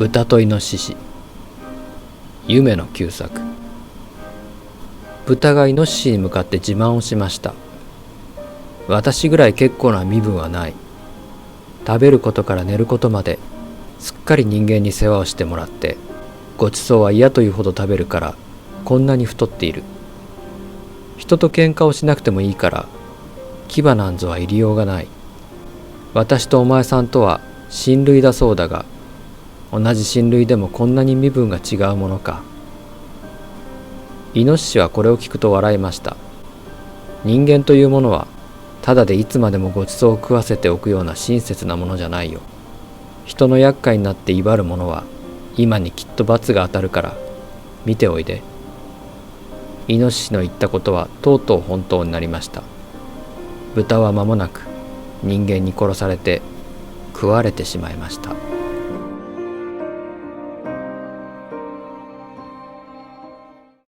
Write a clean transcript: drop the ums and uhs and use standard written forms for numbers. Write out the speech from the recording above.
豚とイノシシ。夢の旧作。豚がイノシシに向かって自慢をしました。私ぐらい結構な身分はない。食べることから寝ることまですっかり人間に世話をしてもらって、ごちそうは嫌というほど食べるからこんなに太っている。人と喧嘩をしなくてもいいから牙なんぞは入りようがない。私とお前さんとは親類だそうだが、同じ親類でもこんなに身分が違うものか。イノシシはこれを聞くと笑いました。人間というものはただでいつまでもごちそうを食わせておくような親切なものじゃないよ。人の厄介になって威張るものは今にきっと罰が当たるから見ておいで。イノシシの言ったことはとうとう本当になりました。豚は間もなく人間に殺されて食われてしまいました。